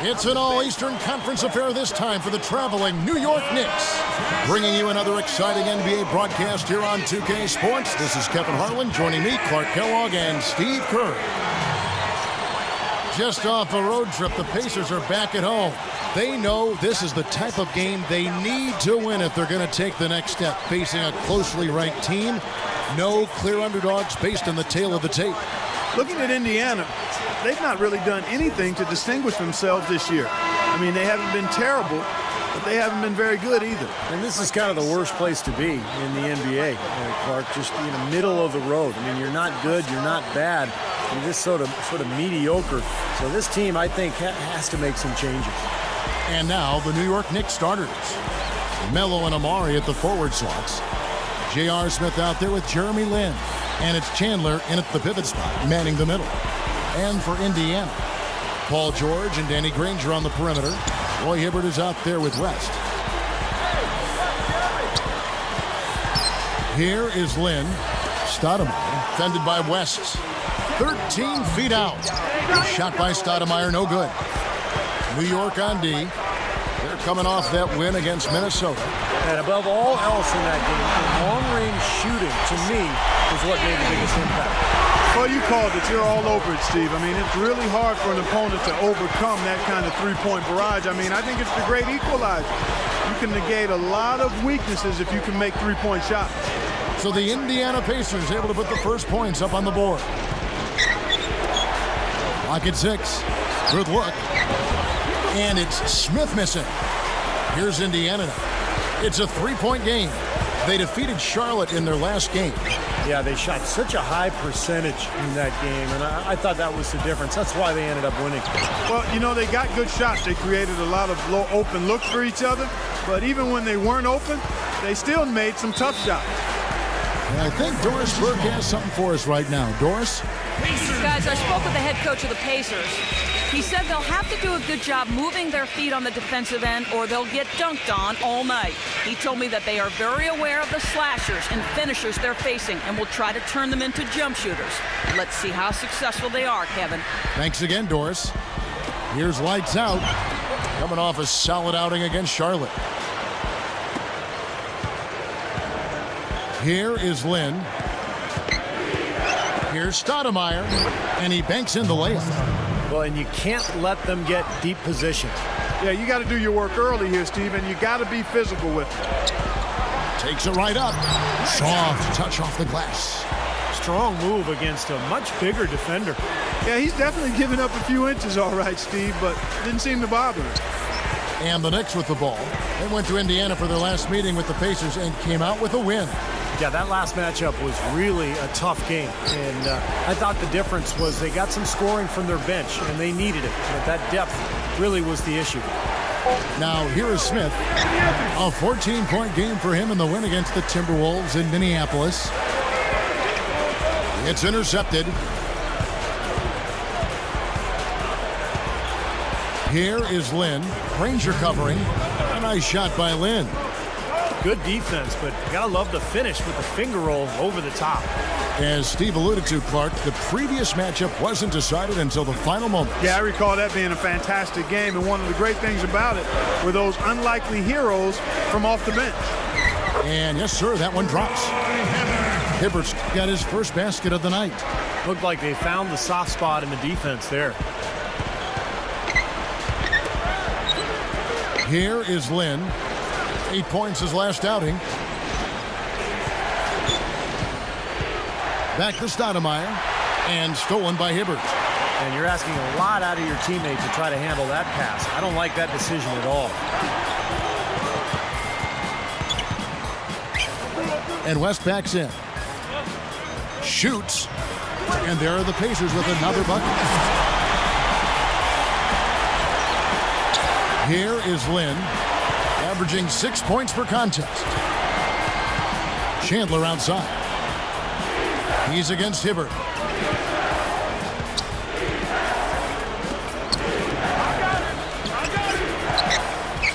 It's an all-Eastern Conference affair this time for the traveling New York Knicks. Bringing you another exciting NBA broadcast here on 2K Sports. This is Kevin Harlan. Joining me, Clark Kellogg and Steve Kerr. Just off a road trip, the Pacers are back at home. They know this is the type of game they need to win if they're going to take the next step, facing a closely ranked team. No clear underdogs based on the tail of the tape. Looking at Indiana, they've not really done anything to distinguish themselves this year. I mean, they haven't been terrible, but they haven't been very good either. And this is kind of the worst place to be in the NBA, Clark, just in the middle of the road. I mean, you're not good, you're not bad, you're just sort of mediocre. So this team, I think, has to make some changes. And now the New York Knicks starters. Melo and Amari at the forward slots. J.R. Smith out there with Jeremy Lin. And it's Chandler in at the pivot spot, manning the middle. And for Indiana, Paul George and Danny Granger on the perimeter. Roy Hibbert is out there with West. Here is Lin. Stoudemire, defended by West. 13 feet out. Shot by Stoudemire, no good. New York on D. They're coming off that win against Minnesota. And above all else in that game, long-range shooting, to me, was what made the biggest impact. Well, you called it. You're all over it, Steve. I mean, it's really hard for an opponent to overcome that kind of three-point barrage. I mean, I think it's the great equalizer. You can negate a lot of weaknesses if you can make three-point shots. So the Indiana Pacers able to put the first points up on the board. Lock at 6. Good look. And it's Smith missing. Here's Indiana now. It's a three-point game. They defeated Charlotte in their last game. Yeah, they shot such a high percentage in that game, and I thought that was the difference. That's why they ended up winning. Well, you know, they got good shots. They created a lot of low open looks for each other, but even when they weren't open, they still made some tough shots. And I think Doris Burke has something for us right now. Doris? Guys, I spoke with the head coach of the Pacers. He said they'll have to do a good job moving their feet on the defensive end or they'll get dunked on all night. He told me that they are very aware of the slashers and finishers they're facing and will try to turn them into jump shooters. Let's see how successful they are, Kevin. Thanks again, Doris. Here's lights out. Coming off a solid outing against Charlotte. Here is Lin. Here's Stoudemire, and he banks in the layup. Well, and you can't let them get deep position. Yeah, you got to do your work early here, Steve, and you got to be physical with it. Takes it right up. Soft touch off the glass. Strong move against a much bigger defender. Yeah, he's definitely given up a few inches, all right, Steve, but didn't seem to bother him. And the Knicks with the ball. They went to Indiana for their last meeting with the Pacers and came out with a win. Yeah, that last matchup was really a tough game. And I thought the difference was they got some scoring from their bench, and they needed it. But that depth really was the issue. Now, here is Smith. A 14-point game for him in the win against the Timberwolves in Minneapolis. It's intercepted. Here is Lin. Granger covering. A nice shot by Lin. Good defense, but you gotta love the finish with the finger roll over the top. As Steve alluded to, Clark, the previous matchup wasn't decided until the final moment. Yeah, I recall that being a fantastic game, and one of the great things about it were those unlikely heroes from off the bench. And yes, sir, that one drops. Hibbert's got his first basket of the night. Looked like they found the soft spot in the defense there. Here is Lin. 8 points his last outing. Back to Stoudemire. And stolen by Hibbert. And you're asking a lot out of your teammate to try to handle that pass. I don't like that decision at all. And West backs in. Shoots. And there are the Pacers with another bucket. Here is Lin. Averaging 6 points per contest. Chandler outside. He's against Hibbert.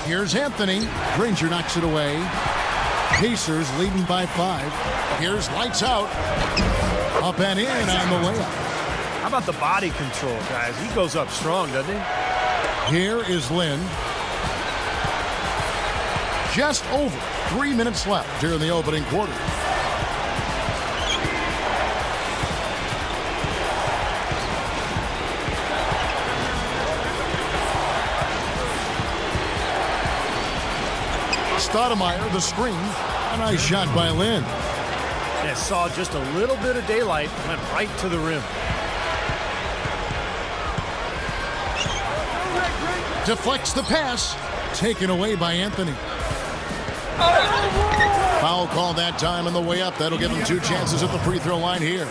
Here's Anthony. Granger knocks it away. Pacers leading by 5. Here's lights out. Up and in on the layup. How about the body control, guys? He goes up strong, doesn't he? Here is Lynn. Just over 3 minutes left here in the opening quarter. Stoudemire, the screen. A nice shot by Lynn. Yeah, saw just a little bit of daylight, went right to the rim. Deflects the pass. Taken away by Anthony. Foul call that time on the way up. That'll give him 2 chances at the free throw line here.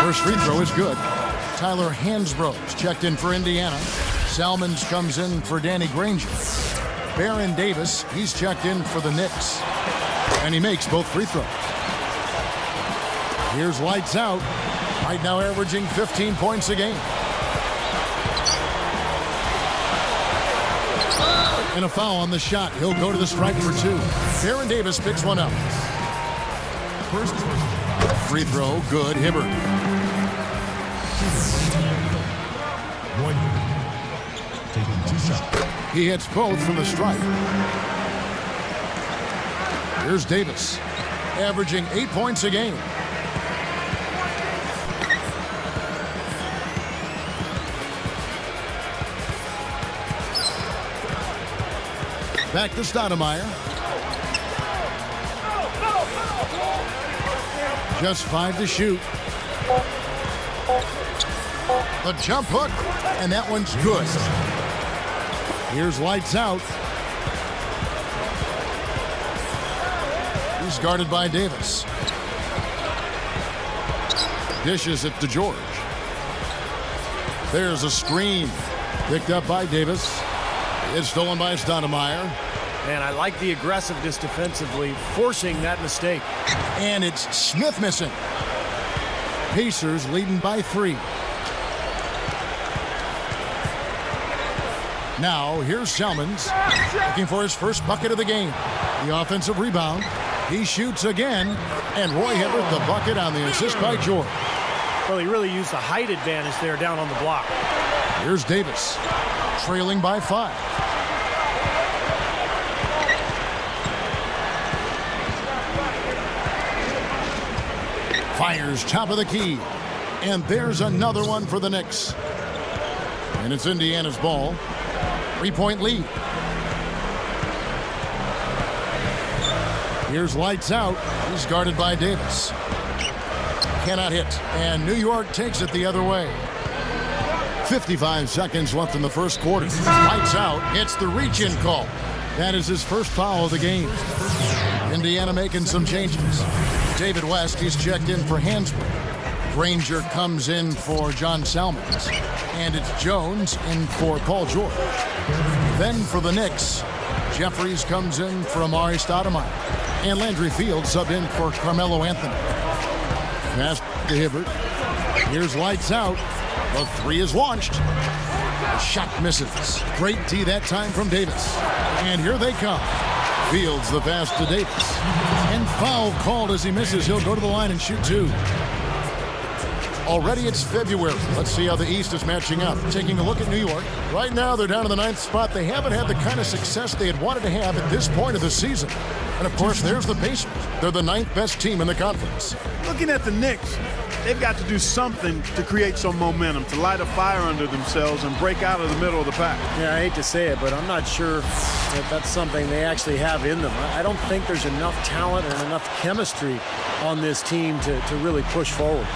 First free throw is good. Tyler Hansbrough's checked in for Indiana. Salmons comes in for Danny Granger. Baron Davis, he's checked in for the Knicks. And he makes both free throws. Here's lights out. Right now averaging 15 points a game. And a foul on the shot. He'll go to the strike for 2. Baron Davis picks one up. First free throw, good. Hibbert. He hits both from the stripe. Here's Davis, averaging 8 points a game. Back to Stoudemire. Just 5 to shoot. The jump hook, and that one's good. Here's lights out. He's guarded by Davis. Dishes it to George. There's a screen. Picked up by Davis. It's stolen by Stoudemire. And I like the aggressiveness defensively, forcing that mistake. And it's Smith missing. Pacers leading by 3. Now, here's Salmons, looking for his first bucket of the game. The offensive rebound. He shoots again, and Roy Hibbert the bucket on the assist by George. Well, he really used the height advantage there down on the block. Here's Davis, trailing by 5. Fires top of the key, and there's another one for the Knicks. And it's Indiana's ball. 3-point lead. Here's lights out. He's guarded by Davis. Cannot hit. And New York takes it the other way. 55 seconds left in the first quarter. Lights out. It's the reach-in call. That is his first foul of the game. Indiana making some changes. David West, he's checked in for Hansbrough. Granger comes in for John Salmons. And it's Jones in for Paul George. Then for the Knicks, Jeffries comes in for Amari Stoudemire. And Landry Fields sub in for Carmelo Anthony. Pass to Hibbert. Here's lights out. The 3 is launched. The shot misses. Great D that time from Davis. And here they come. Fields the pass to Davis. And foul called as he misses. He'll go to the line and shoot 2. Already it's February. Let's see how the East is matching up. Taking a look at New York. Right now they're down to the 9th spot. They haven't had the kind of success they had wanted to have at this point of the season. And of course there's the Pacers. They're the 9th best team in the conference. Looking at the Knicks, they've got to do something to create some momentum, to light a fire under themselves and break out of the middle of the pack. Yeah, I hate to say it, but I'm not sure that that's something they actually have in them. I don't think there's enough talent and enough chemistry on this team to really push forward.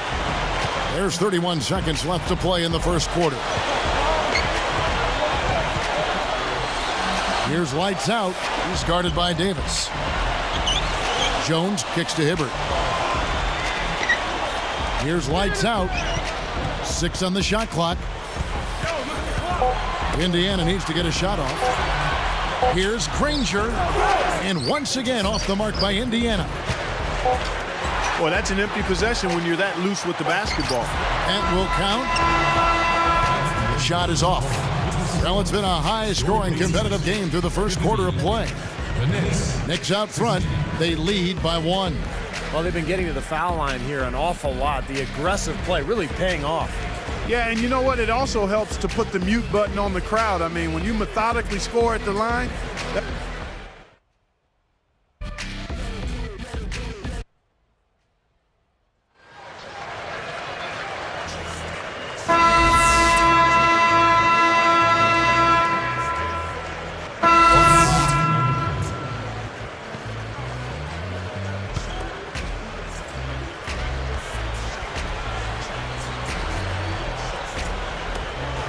There's 31 seconds left to play in the first quarter. Here's lights out. He's guarded by Davis. Jones kicks to Hibbert. Here's lights out. 6 on the shot clock. Indiana needs to get a shot off. Here's Granger. And once again off the mark by Indiana. Well, that's an empty possession when you're that loose with the basketball. That will count. The shot is off. Well, it's been a high-scoring competitive game through the first quarter of play. the Knicks. Knicks out front. They lead by 1. Well, they've been getting to the foul line here an awful lot. The aggressive play really paying off. Yeah, and you know what? It also helps to put the mute button on the crowd. I mean, when you methodically score at the line,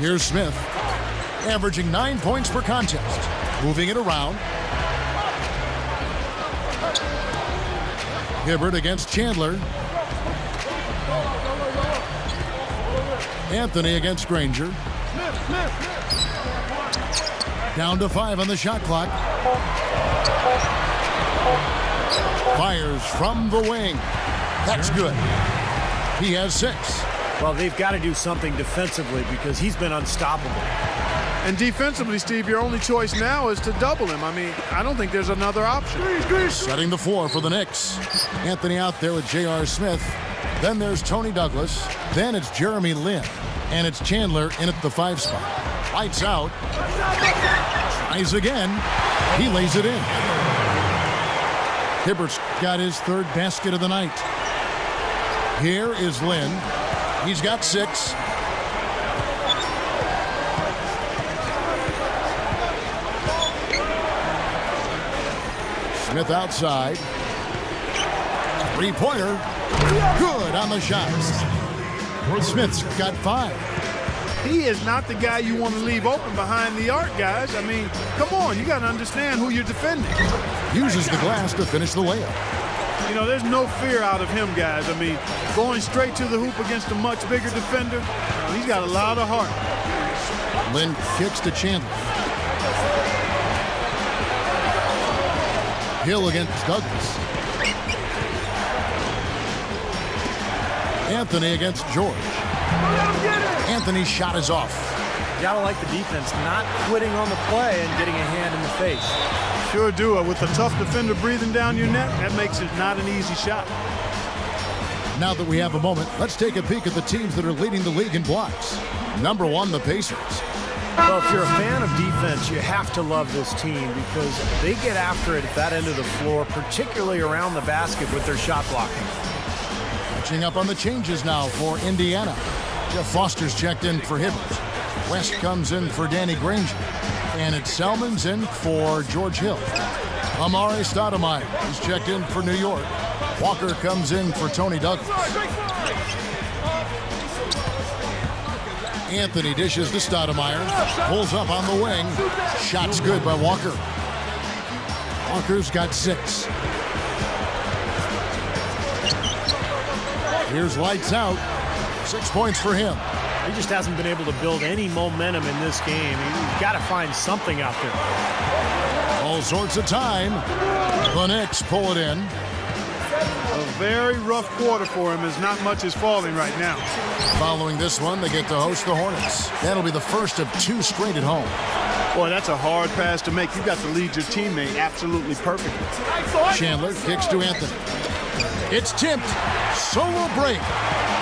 Here's Smith, averaging 9 points per contest. Moving it around. Hibbert against Chandler. Anthony against Granger. Down to 5 on the shot clock. Fires from the wing. That's good. He has 6. Well, they've got to do something defensively because he's been unstoppable. And defensively, Steve, your only choice now is to double him. I mean, I don't think there's another option. Setting the floor for the Knicks. Anthony out there with J.R. Smith. Then there's Tony Douglas. Then it's Jeremy Lin. And it's Chandler in at the 5 spot. Lights out. Tries again. He lays it in. Hibbert's got his 3rd basket of the night. Here is Lin. He's got 6. Smith outside. 3-pointer. Good on the shots. Smith's got 5. He is not the guy you want to leave open behind the arc, guys. I mean, come on. You got to understand who you're defending. Uses the glass to finish the layup. You know, there's no fear out of him, guys. I mean, going straight to the hoop against a much bigger defender, he's got a lot of heart. Lin kicks to Chandler. Hill against Douglas. Anthony against George. Anthony's shot is off. You gotta like the defense not quitting on the play and getting a hand in the face. Sure do. With a tough defender breathing down your neck, that makes it not an easy shot. Now that we have a moment, let's take a peek at the teams that are leading the league in blocks. Number 1, the Pacers. Well, if you're a fan of defense, you have to love this team because they get after it at that end of the floor, particularly around the basket with their shot blocking. Catching up on the changes now for Indiana. Jeff Foster's checked in for Hibbert. West comes in for Danny Granger. And it's Selman's in for George Hill. Amari Stoudemire is checked in for New York. Walker comes in for Tony Douglas. Anthony dishes to Stoudemire. Pulls up on the wing. Shot's good by Walker. Walker's got 6. Here's lights out. 6 points for him. He just hasn't been able to build any momentum in this game. He's got to find something out there. All sorts of time. The Knicks pull it in. A very rough quarter for him as not much is falling right now. Following this one, they get to host the Hornets. That'll be the first of 2 straight at home. Boy, that's a hard pass to make. You've got to lead your teammate absolutely perfectly. Chandler kicks to Anthony. It's tipped. Solo break.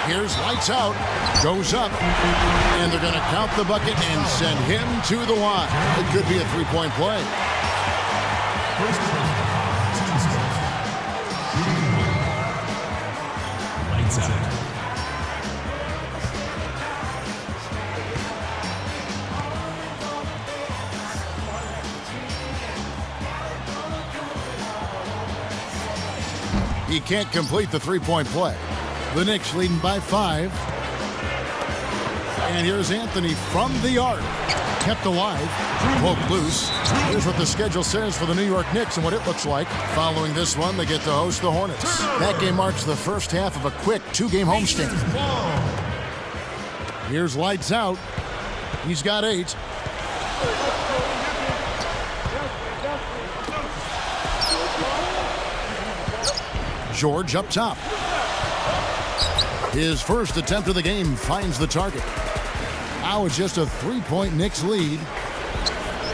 Here's lights out. Goes up. And they're going to count the bucket and send him to the line. It could be a 3-point play. Lights out. He can't complete the 3-point play. The Knicks leading by 5. And here's Anthony from the arc. Kept alive. Poked loose. Here's what the schedule says for the New York Knicks and what it looks like. Following this one, they get to host the Hornets. That game marks the first half of a quick 2-game homestand. Here's lights out. He's got 8. George up top. His first attempt of the game finds the target. Now it's just a 3-point Knicks lead.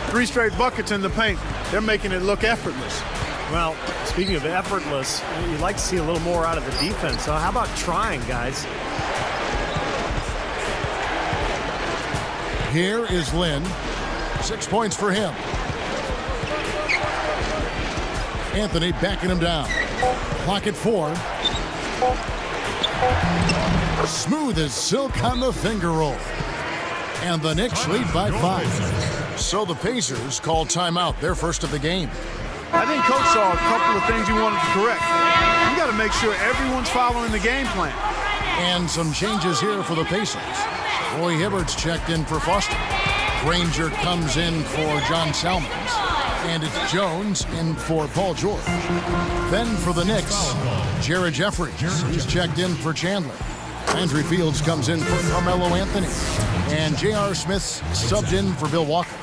3 straight buckets in the paint. they're making it look effortless. Well, speaking of effortless, you'd like to see a little more out of the defense. So how about trying, guys? Here is Lynn. 6 points for him. Anthony backing him down. Clock at 4. Smooth as silk on the finger roll. And the Knicks lead by 5. So the Pacers call timeout, their first of the game. I think Coach saw a couple of things he wanted to correct. You got to make sure everyone's following the game plan. And some changes here for the Pacers. Roy Hibbert's checked in for Foster. Granger comes in for John Salmons. And it's Jones in for Paul George. Then for the Knicks, Jared Jeffries. He's checked in for Chandler. Landry Fields comes in for Carmelo Anthony. And J.R. Smith's subbed in for Bill Walker.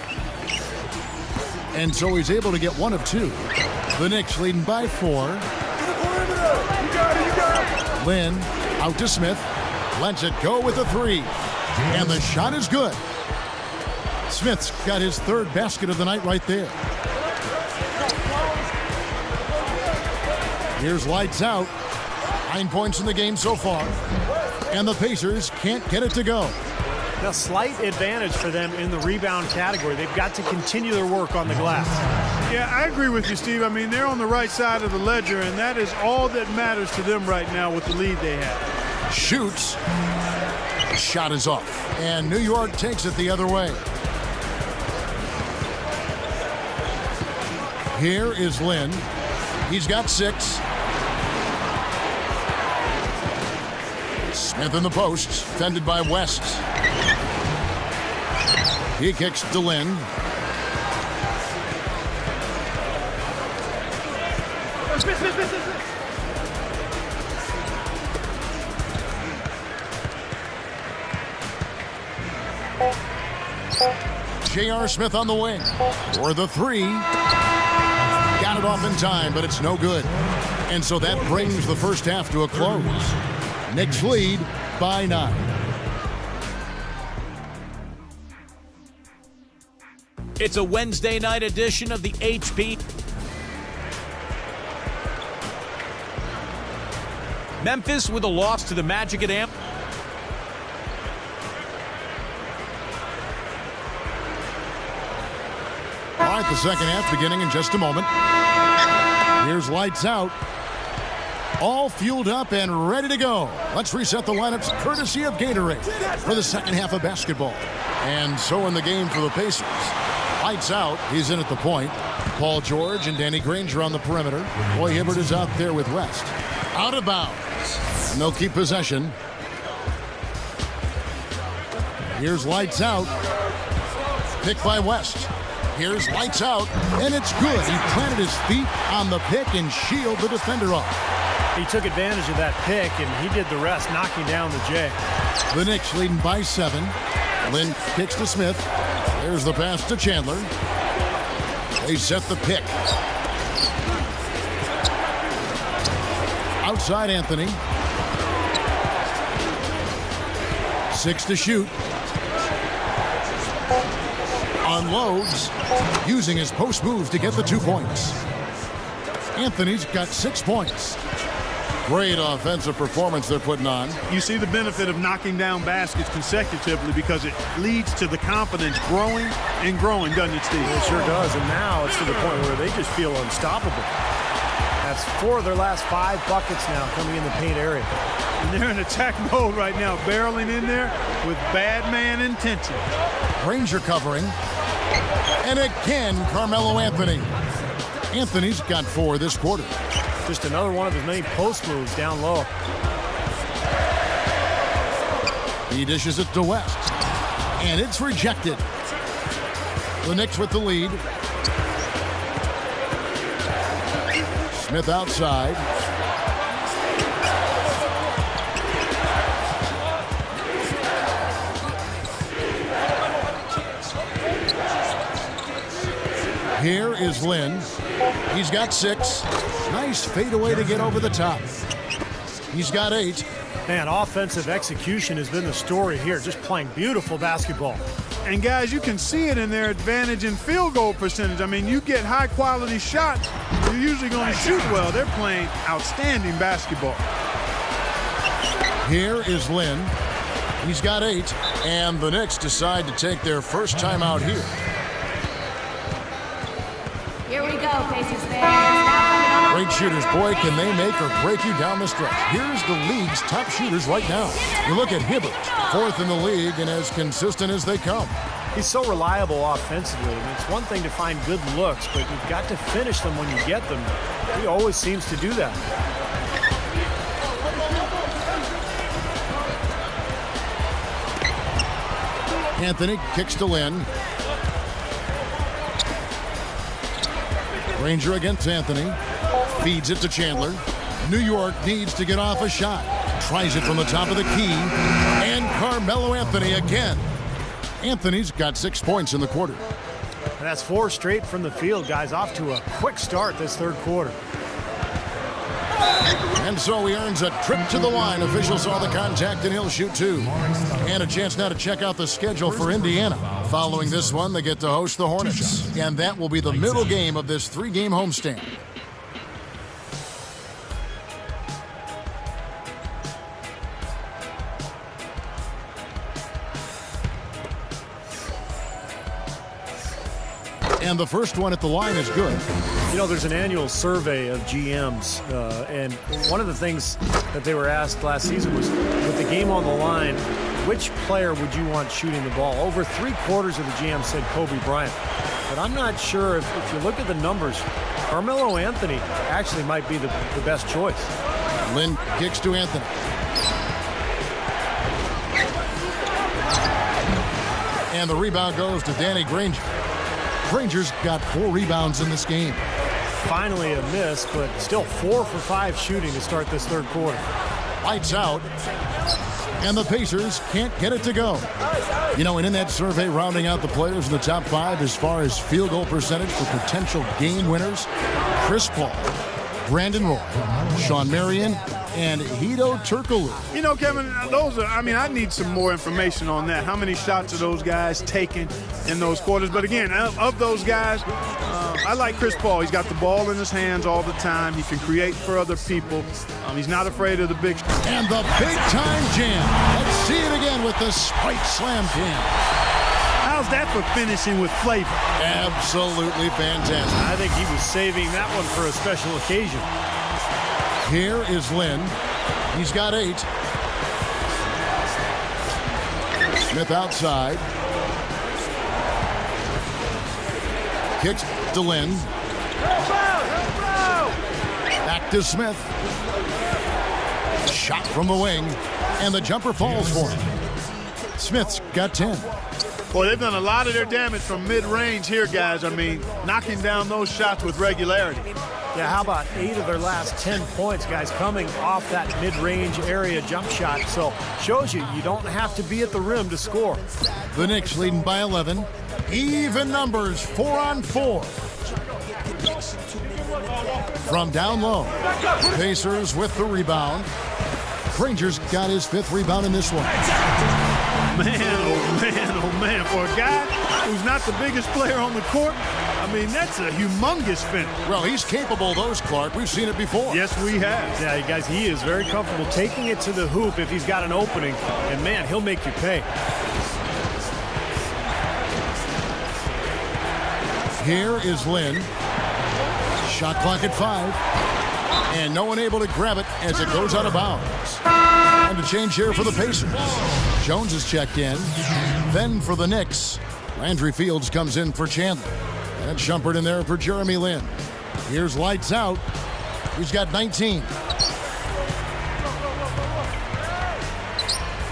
And so he's able to get 1 of 2. The Knicks leading by 4. Lynn out to Smith. Lets it go with a 3. And the shot is good. Smith's got his 3rd basket of the night right there. Here's lights out. 9 points in the game so far. And the Pacers can't get it to go. A slight advantage for them in the rebound category. They've got to continue their work on the glass. Yeah, I agree with you, Steve. I mean, they're on the right side of the ledger, and that is all that matters to them right now with the lead they have. Shoots. Shot is off. And New York takes it the other way. Here is Lynn. He's got 6. Smith in the post, fended by West. He kicks to Lynn. J.R. Smith on the wing for the 3. Got it off in time, but it's no good. And so that brings the first half to a close. Knicks lead by 9. It's a Wednesday night edition of the HP. Memphis with a loss to the Magic at Amp. All right, the second half beginning in just a moment. Here's lights out. All fueled up and ready to go. Let's reset the lineups courtesy of Gatorade for the second half of basketball. And so in the game for the Pacers. Lights out. He's in at the point. Paul George and Danny Granger on the perimeter. Roy Hibbert is out there with West. Out of bounds. And they'll keep possession. Here's lights out. Pick by West. Here's lights out. And it's good. He planted his feet on the pick and shielded the defender off. He took advantage of that pick, and he did the rest, knocking down the J. The Knicks leading by 7. Lynn kicks to Smith. There's the pass to Chandler. They set the pick. Outside Anthony. 6 to shoot. Unloads, using his post move to get the 2 points. Anthony's got 6 points. Great offensive performance they're putting on. You see the benefit of knocking down baskets consecutively because it leads to the confidence growing and growing, doesn't it, Steve? It sure does, and now it's to the point where they just feel unstoppable. That's 4 of their last 5 buckets now coming in the paint area. And they're in attack mode right now, barreling in there with bad man intention. Granger covering. And again, Carmelo Anthony. Anthony's got 4 this quarter. Just another one of his many post moves down low. He dishes it to West. And it's rejected. The Knicks with the lead. Smith outside. Here is Lynn. He's got 6. Nice fadeaway to get over the top. He's got 8. Man, offensive execution has been the story here. Just playing beautiful basketball. And guys, you can see it in their advantage in field goal percentage. I mean, you get high quality shots, you're usually going to shoot well. They're playing outstanding basketball. Here is Lynn. He's got 8, and the Knicks decide to take their first time out here. Here we go, Pacers fans. Great shooters, boy, can they make or break you down the stretch. Here's the league's top shooters right now. You look at Hibbert, 4th in the league and as consistent as they come. He's so reliable offensively. I mean, it's one thing to find good looks, but you've got to finish them when you get them. He always seems to do that. Anthony kicks to Lynn. Granger against Anthony. Feeds it to Chandler. New York needs to get off a shot. Tries it from the top of the key. And Carmelo Anthony again. Anthony's got 6 points in the quarter. And that's 4 straight from the field, guys. Off to a quick start this third quarter. And so he earns a trip to the line. Officials saw the contact and he'll shoot 2. And a chance now to check out the schedule for Indiana. Following this one, they get to host the Hornets. And that will be the middle game of this 3-game homestand. And the first one at the line is good. You know, there's an annual survey of GMs, and one of the things that they were asked last season was, with the game on the line, which player would you want shooting the ball? Over 3/4 of the GMs said Kobe Bryant. But I'm not sure if you look at the numbers, Carmelo Anthony actually might be the best choice. Lynn kicks to Anthony. And the rebound goes to Danny Granger. Granger's got 4 rebounds in this game. Finally a miss, but still 4 for 5 shooting to start this third quarter. Lights out. And the Pacers can't get it to go. You know, and in that survey, rounding out the players in the top 5 as far as field goal percentage for potential game winners, Chris Paul, Brandon Roy, Shawn Marion, and Hedo Turkoglu. You know, Kevin, those are, I mean, I need some more information on that. How many shots are those guys taking in those quarters? But again, of those guys, I like Chris Paul. He's got the ball in his hands all the time. He can create for other people. He's not afraid of the big. And the big-time jam. Let's see it again with the Spike Slam jam. How's that for finishing with flavor? Absolutely fantastic. I think he was saving that one for a special occasion. Here is Lynn. He's got 8. Smith outside. Kicks to Lynn. Back to Smith. Shot from the wing. And the jumper falls for him. Smith's got 10. Boy, they've done a lot of their damage from mid-range here, guys. I mean, knocking down those shots with regularity. Yeah, how about 8 of their last 10 points, guys, coming off that mid-range area jump shot. So shows you don't have to be at the rim to score. The Knicks leading by 11. Even numbers, 4-on-4. From down low. Pacers with the rebound. Granger's got his 5th rebound in this one. Man, oh man, oh man. For a guy who's not the biggest player on the court, I mean, that's a humongous finish. Well, he's capable of those, Clark. We've seen it before. Yes, we have. Yeah, guys, he is very comfortable taking it to the hoop if he's got an opening. And, man, he'll make you pay. Here is Lynn. Shot clock at 5. And no one able to grab it as it goes out of bounds. And a change here for the Pacers. Jones is checked in. Then for the Knicks, Landry Fields comes in for Chandler. And Shumpert in there for Jeremy Lin. Here's lights out. He's got 19.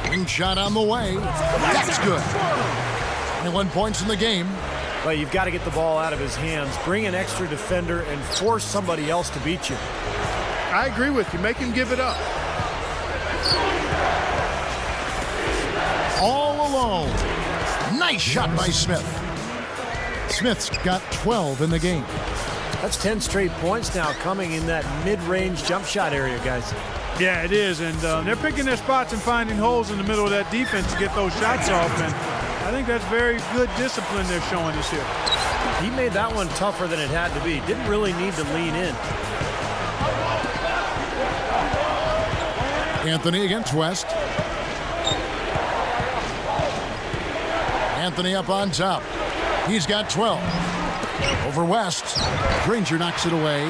Wing shot on the way. That's good. 21 points in the game. But you've got to get the ball out of his hands, bring an extra defender, and force somebody else to beat you. I agree with you. Make him give it up. All alone. Nice shot by Smith. Smith's got 12 in the game. That's 10 straight points now coming in that mid-range jump shot area, guys. Yeah, it is. And they're picking their spots and finding holes in the middle of that defense to get those shots off. And I think that's very good discipline they're showing us here. He made that one tougher than it had to be. Didn't really need to lean in. Anthony against West. Anthony up on top. He's got 12. Over West. Granger knocks it away.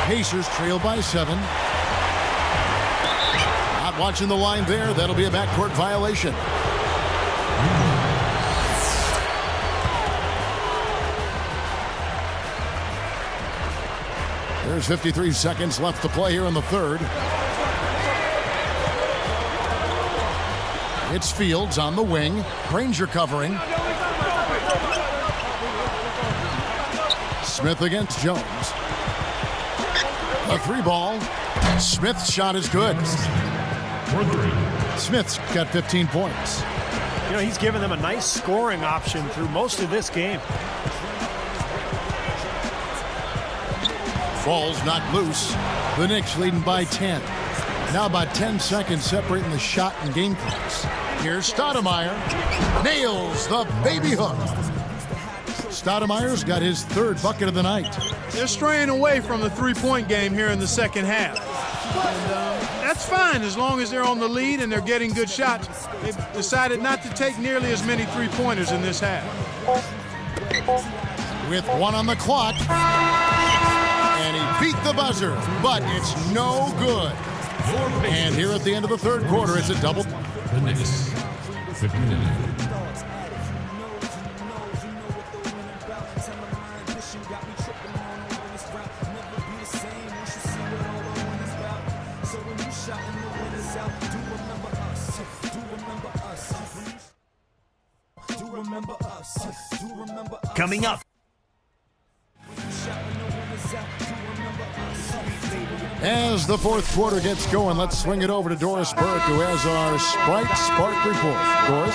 Pacers trail by 7. Not watching the line there. That'll be a backcourt violation. There's 53 seconds left to play here in the third. It's Fields on the wing. Granger covering. Smith against Jones. A 3-ball. Smith's shot is good. Smith's got 15 points. You know, he's given them a nice scoring option through most of this game. Ball's knocked loose. The Knicks leading by 10. Now about 10 seconds separating the shot and game clocks. Here's Stoudemire. Nails the baby hook. Stoudemire's got his 3rd bucket of the night. They're straying away from the three-point game here in the second half. And that's fine as long as they're on the lead and they're getting good shots. They've decided not to take nearly as many three-pointers in this half. With 1 on the clock. And he beat the buzzer, but it's no good. And here at the end of the third quarter, it's a double. The Knicks, 59. Coming up. As the fourth quarter gets going, let's swing it over to Doris Burke, who has our Sprite Spark report. Doris?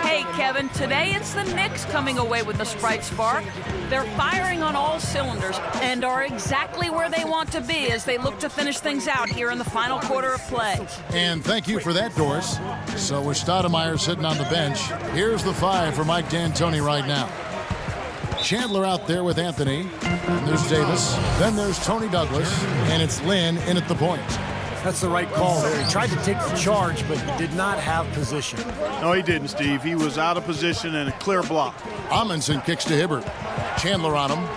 Hey, Kevin, today it's the Knicks coming away with the Sprite Spark. They're firing on all cylinders and are exactly where they want to be as they look to finish things out here in the final quarter of play. And thank you for that, Doris. So with Stoudemire sitting on the bench, here's the 5 for Mike D'Antoni right now. Chandler out there with Anthony. And there's Davis. Then there's Tony Douglas. And it's Lynn in at the point. That's the right call there. He tried to take the charge, but he did not have position. No, he didn't, Steve. He was out of position and a clear block. Amundsen kicks to Hibbert. Chandler on him.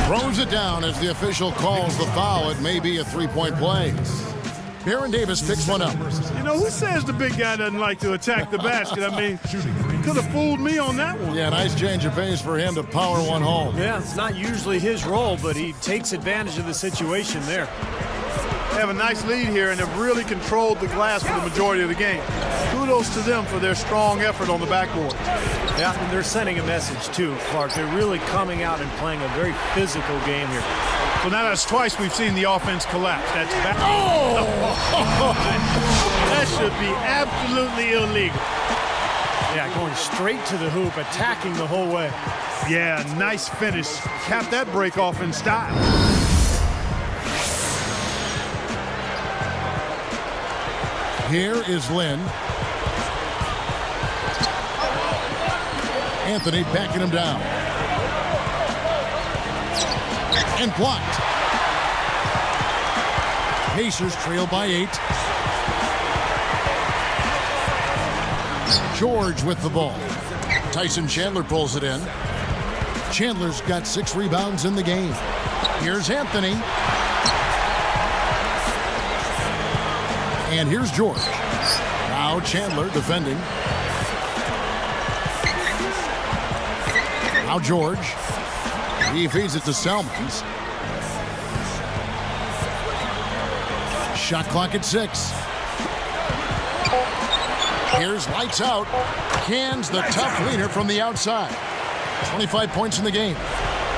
Throws it down as the official calls the foul. It may be a 3-point play. Baron Davis picks one up. You know, who says the big guy doesn't like to attack the basket? I mean, could have fooled me on that one. Yeah, nice change of pace for him to power one home. Yeah, it's not usually his role, but he takes advantage of the situation there. They have a nice lead here, and they've really controlled the glass for the majority of the game. Kudos to them for their strong effort on the backboard. Yeah, and they're sending a message, too, Clark. They're really coming out and playing a very physical game here. So now that's twice we've seen the offense collapse. That's back. Oh! That should be absolutely illegal. Yeah, going straight to the hoop, attacking the whole way. Yeah, nice finish. Cap that break off in style. Here is Lynn. Anthony backing him down. And blocked. Pacers trail by 8. George with the ball. Tyson Chandler pulls it in. Chandler's got 6 rebounds in the game. Here's Anthony. And here's George. Now Chandler defending. Now George. He feeds it to Salmons. Shot clock at 6. Here's lights out. Cans the tough leaner from the outside. 25 points in the game.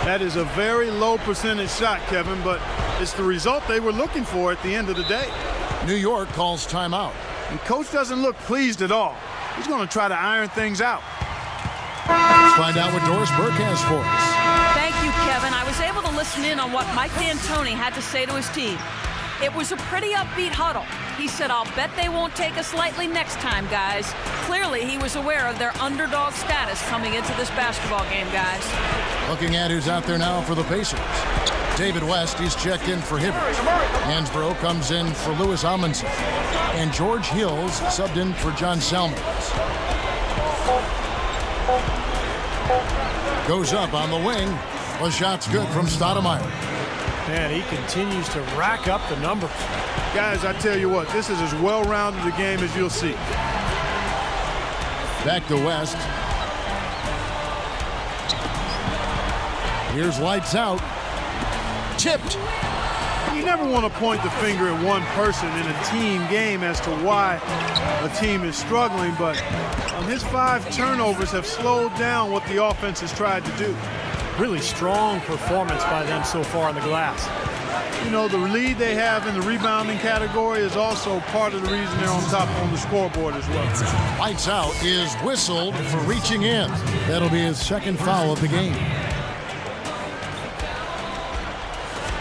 That is a very low percentage shot, Kevin, but it's the result they were looking for at the end of the day. New York calls timeout. And coach doesn't look pleased at all. He's going to try to iron things out. Let's find out what Doris Burke has for us. Thank you, Kevin. I was able to listen in on what Mike D'Antoni had to say to his team. It was a pretty upbeat huddle. He said, "I'll bet they won't take us lightly next time, guys." Clearly, he was aware of their underdog status coming into this basketball game, guys. Looking at who's out there now for the Pacers. David West, he's checked in for Hibbert. Hansbrough comes in for Louis Amundsen. And George Hills subbed in for John Salmons. Goes up on the wing. The shot's good from Stoudemire. Man, he continues to rack up the numbers. Guys, I tell you what, this is as well-rounded a game as you'll see. Back to West. Here's lights out. Tipped. You never want to point the finger at one person in a team game as to why a team is struggling, but his 5 turnovers have slowed down what the offense has tried to do. Really strong performance by them so far on the glass. You know, the lead they have in the rebounding category is also part of the reason they're on top on the scoreboard as well. Lights out is whistled for reaching in. That'll be his second foul of the game.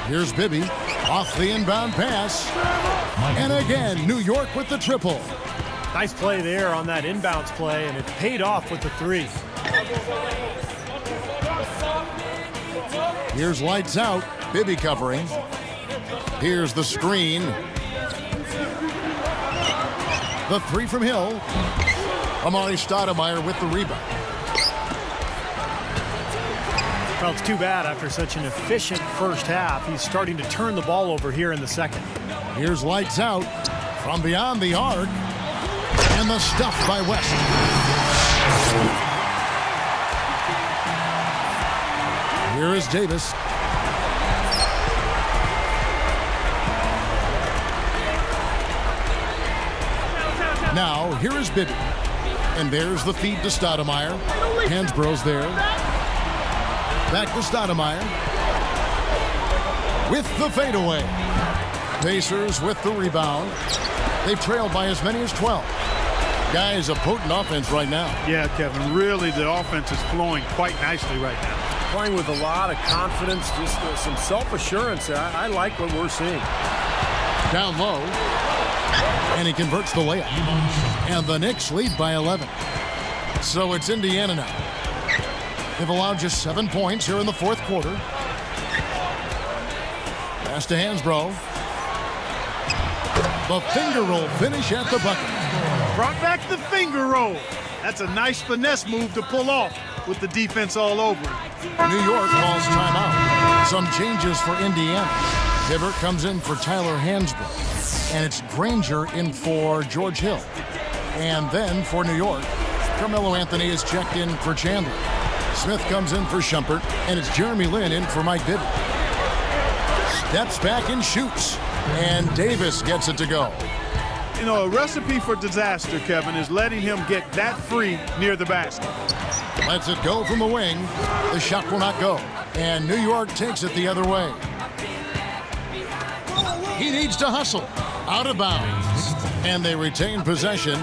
Here's Bibby off the inbound pass. And again, New York with the triple. Nice play there on that inbounds play, and it paid off with the 3. Here's lights out. Bibby covering. Here's the screen. The 3 from Hill. Amari Stoudemire with the rebound. Well, it's too bad after such an efficient first half. He's starting to turn the ball over here in the second. Here's lights out from beyond the arc. And the stuff by West. Here is Davis. Now, here is Bibby. And there's the feed to Stoudemire. Hansbrough's there. Back to Stoudemire. With the fadeaway. Pacers with the rebound. They've trailed by as many as 12. Guys, a potent offense right now. Yeah, Kevin, really the offense is flowing quite nicely right now. Playing with a lot of confidence, just some self-assurance. I like what we're seeing. Down low. And he converts the layup. And the Knicks lead by 11. So it's Indiana now. They've allowed just 7 points here in the fourth quarter. Pass to Hansbrough. The finger roll finish at the bucket. Brought back the finger roll. That's a nice finesse move to pull off with the defense all over it. New York calls timeout. Some changes for Indiana. Hibbert comes in for Tyler Hansbrough. And it's Granger in for George Hill. And then for New York, Carmelo Anthony is checked in for Chandler. Smith comes in for Shumpert. And it's Jeremy Lin in for Mike Bibby. Steps back and shoots. And Davis gets it to go. You know, a recipe for disaster, Kevin, is letting him get that free near the basket. Lets it go from the wing. The shot will not go. And New York takes it the other way. He needs to hustle. Out of bounds. And they retain possession.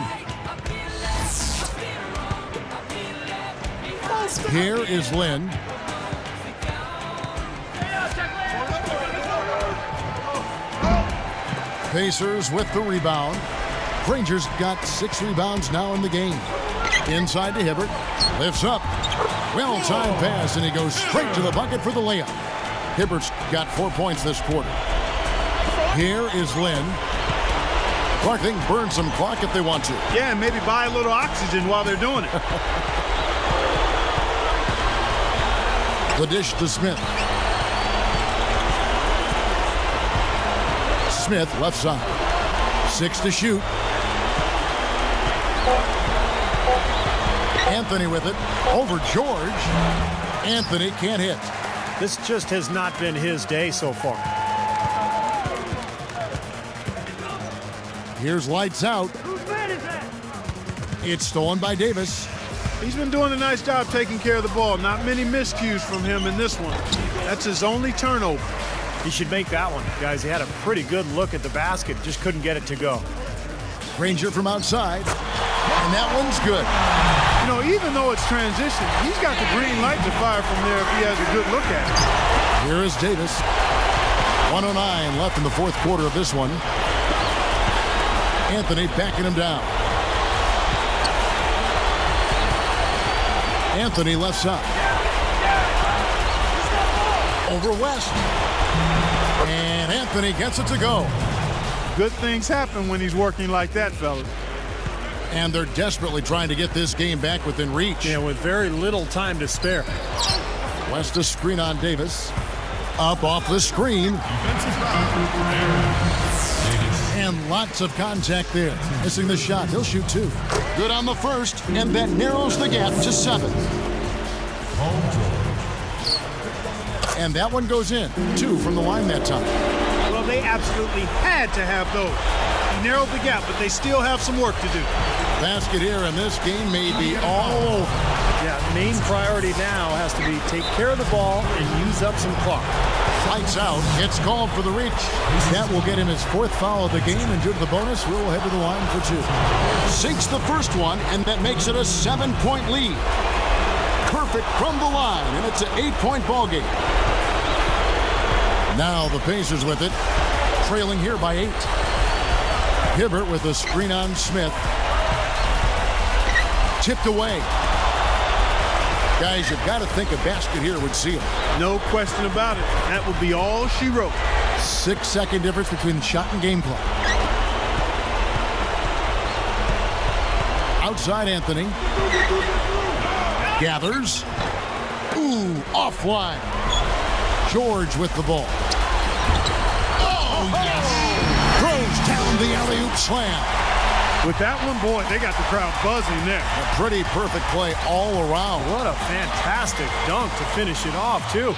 Here is Lynn. Pacers with the rebound. Granger's got 6 rebounds now in the game. Inside to Hibbert. Lifts up. Well-timed pass, and he goes straight to the bucket for the layup. Hibbert's got 4 points this quarter. Here is Lynn. Clark, they can burn some clock if they want to. Yeah, and maybe buy a little oxygen while they're doing it. The dish to Smith. Smith, left side. 6 to shoot. Anthony with it. Over George. Anthony can't hit. This just has not been his day so far. Here's lights out. It's stolen by Davis. He's been doing a nice job taking care of the ball. Not many miscues from him in this one. That's his only turnover. He should make that one. Guys, he had a pretty good look at the basket. Just couldn't get it to go. Granger from outside. And that one's good. You know, even though it's transition, he's got the green light to fire from there if he has a good look at it. Here is Davis. 1:09 left in the fourth quarter of this one. Anthony backing him down. Anthony left side. Over West. And Anthony gets it to go. Good things happen when he's working like that, fellas. And they're desperately trying to get this game back within reach. Yeah, with very little time to spare. West a screen on Davis. Up off the screen. And lots of contact there. Missing the shot. He'll shoot 2. Good on the first, and that narrows the gap to 7. And that one goes in. 2 from the line that time. Well, they absolutely had to have those. He narrowed the gap, but they still have some work to do. Basket here, and this game may be all over. Yeah, main priority now has to be take care of the ball and use up some clock. Lights out. It's called for the reach. That will get him his 4th foul of the game, and due to the bonus, we'll head to the line for 2. Sinks the first one, and that makes it a 7-point lead. Perfect from the line, and it's an 8-point ball game. Now the Pacers with it, trailing here by 8. Hibbert with a screen on Smith. Tipped away. Guys, you've got to think a basket here would seal. No question about it. That would be all she wrote. 6-second difference between shot and game clock. Outside Anthony. Gathers. Ooh, offline. George with the ball. Oh, yes! Throws down the alley-oop slam. With that one, boy, they got the crowd buzzing there. A pretty perfect play all around. What a fantastic dunk to finish it off, too.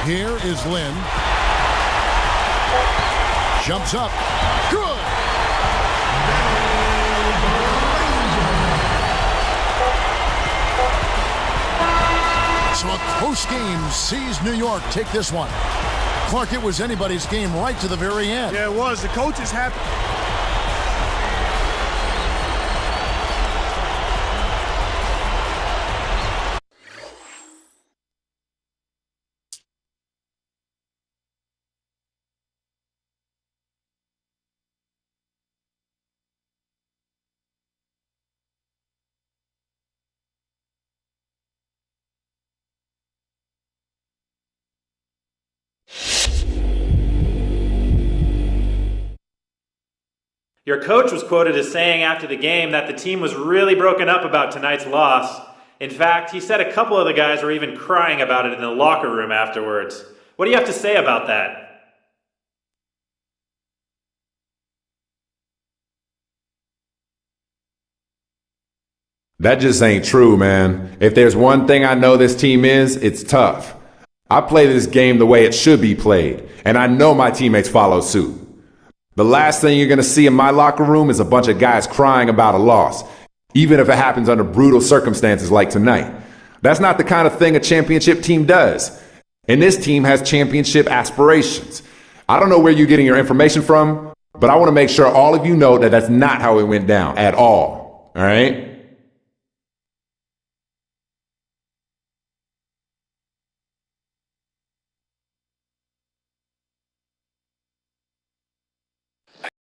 Here is Lynn. Jumps up. Good! So a close game sees New York take this one. Clark, it was anybody's game right to the very end. Yeah, it was. The coach is happy. Your coach was quoted as saying after the game that the team was really broken up about tonight's loss. In fact, he said a couple of the guys were even crying about it in the locker room afterwards. What do you have to say about that? That just ain't true, man. If there's one thing I know this team is, it's tough. I play this game the way it should be played, and I know my teammates follow suit. The last thing you're going to see in my locker room is a bunch of guys crying about a loss, even if it happens under brutal circumstances like tonight. That's not the kind of thing a championship team does. And this team has championship aspirations. I don't know where you're getting your information from, but I want to make sure all of you know that that's not how it went down at all. All right?